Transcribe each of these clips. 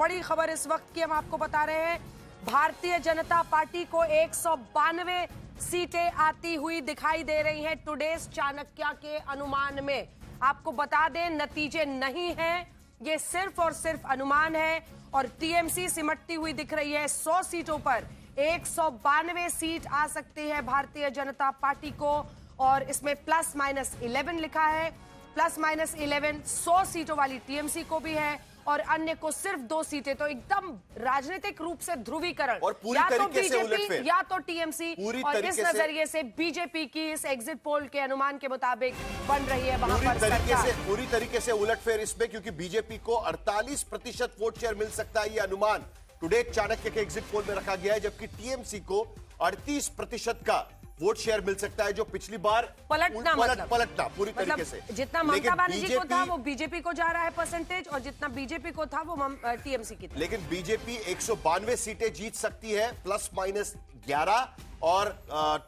बड़ी खबर इस वक्त की हम आपको बता रहे हैं। भारतीय जनता पार्टी को 192 सीटें आती हुई दिखाई दे रही हैं टुडेज चाणक्य के अनुमान में। आपको बता दें, नतीजे नहीं हैं, ये सिर्फ और सिर्फ अनुमान है और टीएमसी सिमटती हुई दिख रही है 100 सीटों पर। 192 सीट आ सकती है भारतीय जनता पार्टी को और इसमें प्लस माइनस 11 लिखा है। प्लस माइनस 11 100 सीटों वाली टीएमसी को भी है और अन्य को सिर्फ 2 सीटें। तो एकदम राजनीतिक रूप से ध्रुवीकरण, और पूरी या तो तरीके से बीजेपी उलटफेर, या तो टीएमसी। और इस नजरिए से बीजेपी की इस एग्जिट पोल के अनुमान के मुताबिक बन रही है वहां पर सरकार। पूरी तरीके से उलटफेर इसमें, क्योंकि बीजेपी को 48% वोट शेयर मिल सकता है, ये अनुमान टुडे चाणक्य के एग्जिट पोल में रखा गया है, जबकि टीएमसी को 38% का वोट शेयर मिल सकता है, जो पिछली बार पलटना पूरी तरीके से। जितना ममता बनर्जी को था वो बीजेपी को जा रहा है परसेंटेज, और जितना बीजेपी को था वो टीएमसी की थी। लेकिन बीजेपी 192 सीटें जीत सकती है प्लस माइनस 11, और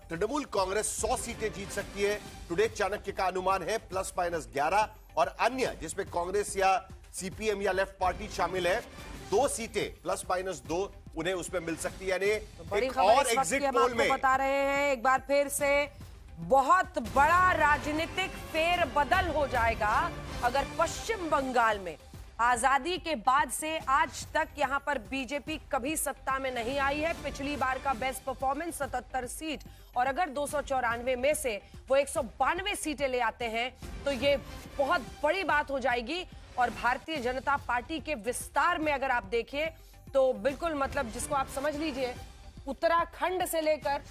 तृणमूल कांग्रेस 100 सीटें जीत सकती है। टुडे चाणक्य का अनुमान है प्लस माइनस 11, और अन्य जिसमें कांग्रेस या सीपीएम या लेफ्ट पार्टी शामिल है 2 सीटें प्लस माइनस 2 उन्हें उसमें मिल सकती है। यानी बड़ी एक खबर और इस वक्त एग्जिट की हम पोल आपको में बता रहे हैं, एक बार फिर से बहुत बड़ा राजनीतिक फेरबदल हो जाएगा अगर पश्चिम बंगाल में आजादी के बाद से आज तक यहां पर बीजेपी कभी सत्ता में नहीं आई है। पिछली बार का बेस्ट परफॉर्मेंस 77 सीट, और अगर 294 में से वो 192 सीटें ले आते हैं तो ये बहुत बड़ी बात हो जाएगी। और भारतीय जनता पार्टी के विस्तार में अगर आप देखिए तो बिल्कुल, मतलब जिसको आप समझ लीजिए, उत्तराखंड से लेकर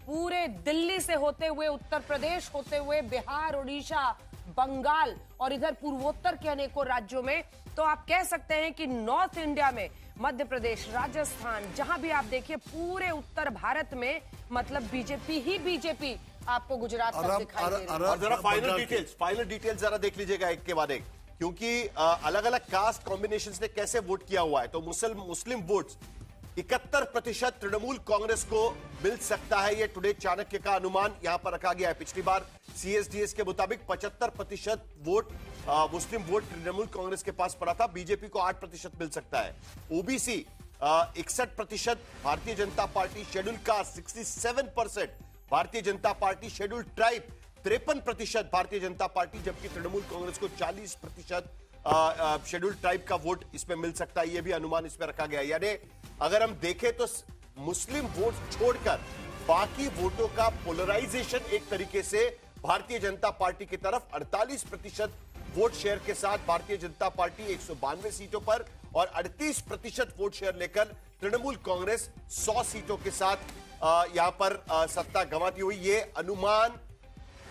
पूरे दिल्ली से होते हुए उत्तर प्रदेश होते हुए बिहार, उड़ीसा, बंगाल और इधर पूर्वोत्तर के अनेकों राज्यों में, तो आप कह सकते हैं कि नॉर्थ इंडिया में मध्य प्रदेश, राजस्थान, जहां भी आप देखिए पूरे उत्तर भारत में मतलब बीजेपी ही बीजेपी आपको गुजरात तक दिखाई दे रही है। और जरा फाइनल डिटेल्स जरा देख लीजिएगा एक के बाद एक, क्योंकि अलग अलग कास्ट कॉम्बिनेशंस ने कैसे वोट किया हुआ है। तो मुस्लिम वोट्स 71% तृणमूल कांग्रेस को मिल सकता है, यह टुडे चाणक्य का अनुमान यहां पर रखा गया है। पिछली बार सीएसडीएस के मुताबिक 75% वोट मुस्लिम वोट तृणमूल कांग्रेस के पास पड़ा था, बीजेपी को 8% मिल सकता है। OBC 61%, Bharatiya Janata party, schedule caste 67%, Bharatiya Janata party, schedule tribe 53% Bharatiya Janata party, जबकि तृणमूल कांग्रेस को 40% शेड्यूल ट्राइब का वोट इसमें मिल सकता है, यह भी अनुमान इसमें रखा गया है। यानी अगर हम देखें तो मुस्लिम वोट छोड़कर बाकी वोटों का पोलराइजेशन एक तरीके से भारतीय जनता पार्टी की तरफ 48% वोट शेयर के साथ भारतीय जनता पार्टी 192 सीटों पर, और 38% वोट शेयर लेकर तृणमूल कांग्रेस 100 सीटों के साथ यहां पर सत्ता गंवाती हुई, ये अनुमान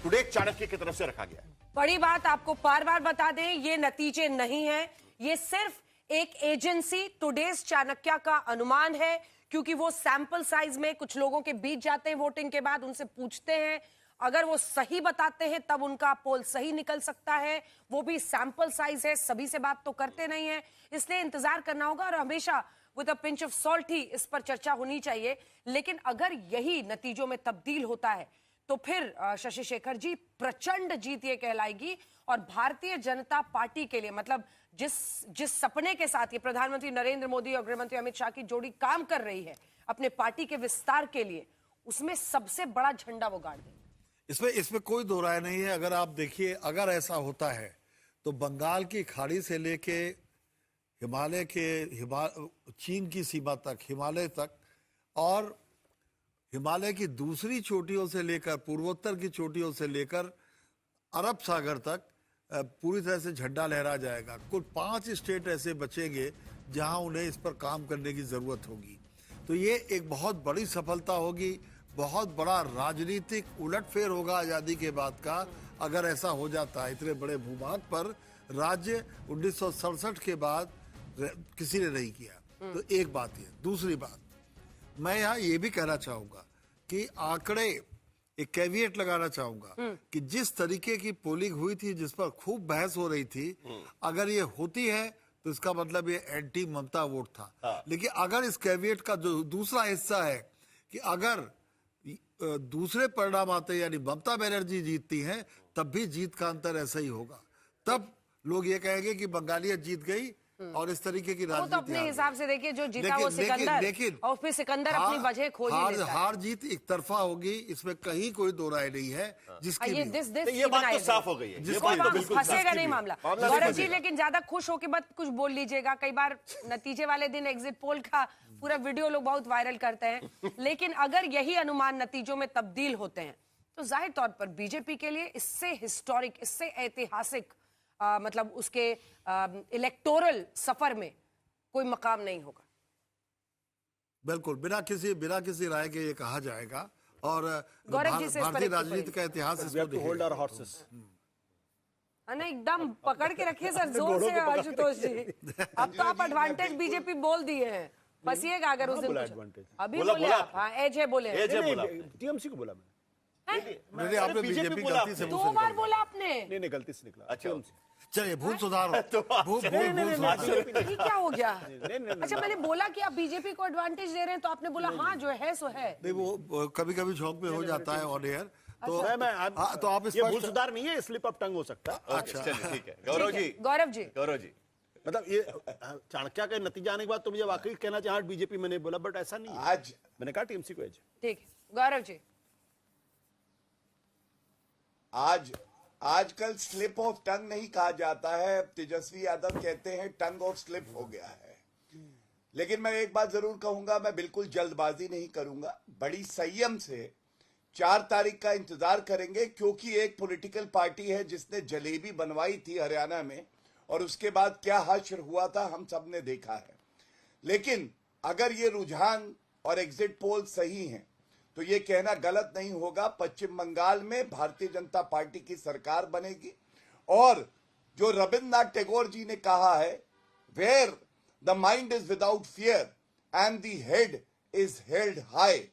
टुडे चाणक्य की तरफ से रखा गया है। बड़ी बात आपको बार बार बता दें, ये नतीजे नहीं है, ये सिर्फ एक एजेंसी टुडेज चाणक्य का अनुमान है, क्योंकि वो सैंपल साइज में कुछ लोगों के बीच जाते हैं वोटिंग के बाद, उनसे पूछते हैं, अगर वो सही बताते हैं तब उनका पोल सही निकल सकता है। वो भी सैंपल साइज है, सभी से बात तो करते नहीं है, इसलिए इंतजार करना होगा और हमेशा with a pinch of salt ही इस पर चर्चा होनी चाहिए। लेकिन अगर यही नतीजों में तब्दील होता है तो फिर शशि शेखर जी प्रचंड जीत ये कहलाएगी, और भारतीय जनता पार्टी के लिए, मतलब जिस सपने के साथ ये प्रधानमंत्री नरेंद्र मोदी और गृहमंत्री अमित शाह की जोड़ी काम कर रही है अपने पार्टी के विस्तार के लिए, उसमें सबसे बड़ा झंडा वो गाड़ देंगे। इसमें कोई दो राय नहीं है। अगर आप देखिए, अगर ऐसा होता है तो बंगाल की खाड़ी से लेके हिमालय के चीन की सीमा तक, हिमालय तक, और हिमालय की दूसरी चोटियों से लेकर पूर्वोत्तर की चोटियों से लेकर अरब सागर तक पूरी तरह से झंडा लहरा जाएगा। कुल 5 स्टेट ऐसे बचेंगे जहां उन्हें इस पर काम करने की जरूरत होगी। तो ये एक बहुत बड़ी सफलता होगी, बहुत बड़ा राजनीतिक उलटफेर होगा आजादी के बाद का, अगर ऐसा हो जाता है। इतने बड़े भूभाग पर राज्य 1967 के बाद किसी ने नहीं किया। तो एक बात ये। दूसरी बात, मैं यहाँ ये भी कहना चाहूंगा कि आंकड़े, एक कैविएट लगाना चाहूंगा कि जिस तरीके की पोलिंग हुई थी, जिस पर खूब बहस हो रही थी, अगर ये होती है तो इसका मतलब ये एंटी ममता वोट था। लेकिन अगर इस कैविएट का जो दूसरा हिस्सा है कि अगर दूसरे परिणाम आते यानी ममता बनर्जी जीतती हैं, तब भी जीत का अंतर ऐसा ही होगा। तब लोग ये कहेंगे कि बंगालियत जीत गई और इस तरीके की वो तो राजनीति अपने आ गई। हिसाब से देखिए, जो जीता वो सिकंदर, और फिर सिकंदर अपनी वजह खोज ही लेता है। हार जीत एक तरफा होगी, इसमें कहीं कोई दो राय नहीं है। जिसकी ये भी ये बात तो साफ हो गई है। ये बात तो बिल्कुल फंसेगा नहीं मामला। मामला नहीं गौरव जी, फंसेगा। लेकिन ज्यादा खुश होके मत कुछ बोल लीजिएगा। कई बार नतीजे वाले दिन एग्जिट पोल का पूरा वीडियो लोग बहुत वायरल करते हैं, लेकिन अगर यही अनुमान नतीजों में तब्दील होते हैं तो जाहिर तौर पर बीजेपी के लिए इससे हिस्टोरिक, इससे ऐतिहासिक मतलब उसके इलेक्टोरल सफर में कोई मकाम नहीं होगा। बिल्कुल बिना किसी राय के ये कहा जाएगा। और गौरव जी से इस पर भारतीय एक राजनीति का इतिहास इसको होल्ड आवर हॉर्सेस। एकदम पकड़ के रखिए सर, जोर से आशुतोष जी। अब तो आप एडवांटेज बीजेपी बोल दिए हैं, फंसिएगा अगर उस दिन कुछ। अभी बोले आप, हाँ एज है बोले, टीएमसी को बोला मैंने। नहीं, आपने बीजेपी गलती से मुंह से दो बार निकल बोला आपने। नहीं गलती से निकला। अच्छा चलिए भूल सुधार हो। भूल ये क्या हो गया? अच्छा, मैंने बोला कि आप बीजेपी को एडवांटेज दे रहे हैं तो आपने बोला हाँ जो है सो है। नहीं, वो कभी कभी झोंक में हो जाता है ऑन एयर। तो तो आप इस ये भूल सुधार नहीं है, स्लिप ऑफ टंग हो सकता है। अच्छा चलिए ठीक है। गौरव जी, गौरव जी, मतलब ये चाणक्य का नतीजा आने के बाद तो मुझे वाकई कहना चाहिए बीजेपी मैंने बोला, बट ऐसा नहीं है। आज मैंने कहा टीएमसी को एज। ठीक है गौरव जी। आजकल स्लिप ऑफ टंग नहीं कहा जाता है, तेजस्वी यादव कहते हैं टंग ऑफ स्लिप हो गया है। लेकिन मैं एक बात जरूर कहूंगा, मैं बिल्कुल जल्दबाजी नहीं करूंगा, बड़ी संयम से 4 तारीख का इंतजार करेंगे, क्योंकि एक पॉलिटिकल पार्टी है जिसने जलेबी बनवाई थी हरियाणा में और उसके बाद क्या हश्र हुआ था हम सब ने देखा है। लेकिन अगर ये रुझान और एग्जिट पोल सही हैं तो ये कहना गलत नहीं होगा, पश्चिम बंगाल में भारतीय जनता पार्टी की सरकार बनेगी। और जो रविन्द्रनाथ टैगोर जी ने कहा है, where the mind is without fear and the head is held high,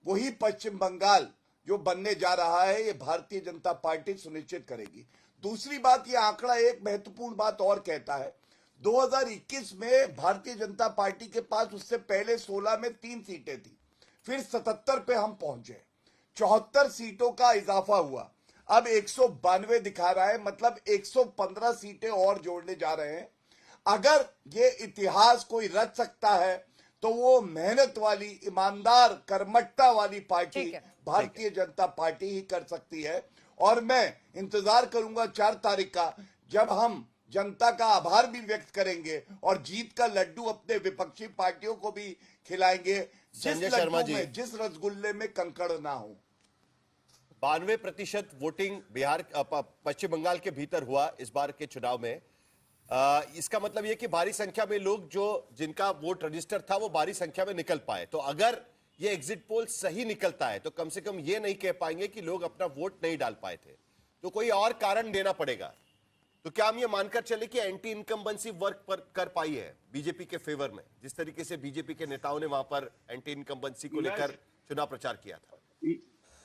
वही पश्चिम बंगाल जो बनने जा रहा है ये भारतीय जनता पार्टी सुनिश्चित करेगी। दूसरी बात, ये आंकड़ा एक महत्वपूर्ण बात और कहता है, 2021 में भारतीय जनता पार्टी के पास उससे पहले 16 में 3 सीटें थी, फिर 77 पे हम पहुंचे, 74 सीटों का इजाफा हुआ, अब 192 दिखा रहा है, मतलब 115 सीटें और जोड़ने जा रहे हैं। अगर ये इतिहास कोई रच सकता है तो वो मेहनत वाली, ईमानदार, कर्मठता वाली पार्टी भारतीय जनता पार्टी ही कर सकती है। और मैं इंतजार करूंगा 4 तारीख का, जब हम जनता का आभार भी व्यक्त करेंगे और जीत का लड्डू अपने विपक्षी पार्टियों को भी खिलाएंगे, संजय शर्मा जी, जिस रसगुल्ले में कंकड़ ना हो। 92% वोटिंग बिहार पश्चिम बंगाल के भीतर हुआ इस बार के चुनाव में। इसका मतलब यह कि भारी संख्या में लोग जो जिनका वोट रजिस्टर था वो भारी संख्या में निकल पाए। तो अगर ये एग्जिट पोल सही निकलता है तो कम से कम ये नहीं कह पाएंगे कि लोग अपना वोट नहीं डाल पाए थे, तो कोई और कारण देना पड़ेगा। तो क्या हम ये मानकर चले कि एंटी इनकम्बेंसी वर्क पर कर पाई है बीजेपी के फेवर में, जिस तरीके से बीजेपी के नेताओं ने वहां पर एंटी इनकम्बेंसी को लेकर चुनाव प्रचार किया था?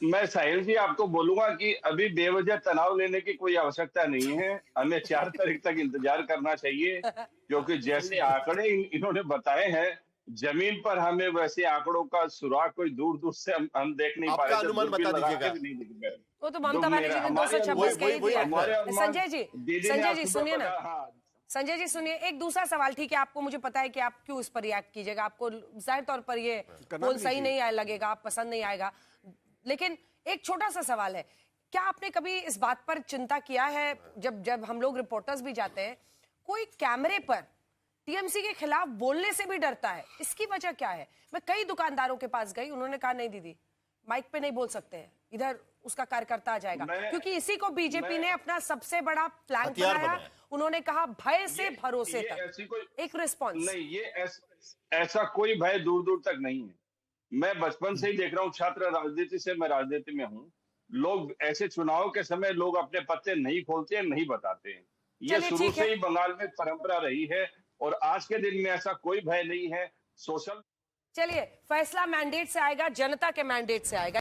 मैं साहिल जी आपको बोलूंगा कि अभी बेवजह तनाव लेने की कोई आवश्यकता नहीं है, हमें 4 तारीख तक इंतजार करना चाहिए, क्योंकि जैसे आंकड़े इन्होंने बताए हैं जमीन पर हमें वैसे आंकड़ों का सुराग कोई दूर दूर से हम देख नहीं पा रहे। आपका अनुमान बता दीजिएगा। वो तो ममता बनर्जी ने 226 कही थी। संजय जी सुनिए ना, संजय जी सुनिए, एक दूसरा सवाल, ठीक है आपको, मुझे पता है कि आप क्यों इस पर रिएक्ट कीजिएगा, आपको जाहिर तौर पर ये पोल सही नहीं आया लगेगा, आप पसंद नहीं आएगा, लेकिन एक छोटा सा सवाल है, क्या आपने कभी इस बात पर चिंता किया है, जब हम लोग रिपोर्टर्स भी जाते हैं, कोई कैमरे पर टीएमसी के खिलाफ बोलने से भी डरता है, इसकी वजह क्या है? मैं कई दुकानदारों के पास गई, उन्होंने कहा नहीं दीदी माइक पे नहीं बोल सकते हैं, इधर उसका कार्यकर्ता आ जाएगा, क्योंकि इसी को बीजेपी ने अपना सबसे बड़ा प्लान बनाया। उन्होंने कहा भय से भरोसे तक, एक रिस्पॉन्स नहीं, ये ऐसा कोई भय दूर दूर तक नहीं है। मैं बचपन से ही देख रहा हूँ, छात्र राजनीति से मैं राजनीति में हूँ, लोग ऐसे चुनाव के समय लोग अपने पत्ते नहीं खोलते हैं, नहीं बताते हैं, ये शुरू से ही बंगाल में परंपरा रही है और आज के दिन में ऐसा कोई भय नहीं है। सोशल, चलिए फैसला मैंडेट से आएगा, जनता के मैंडेट से आएगा।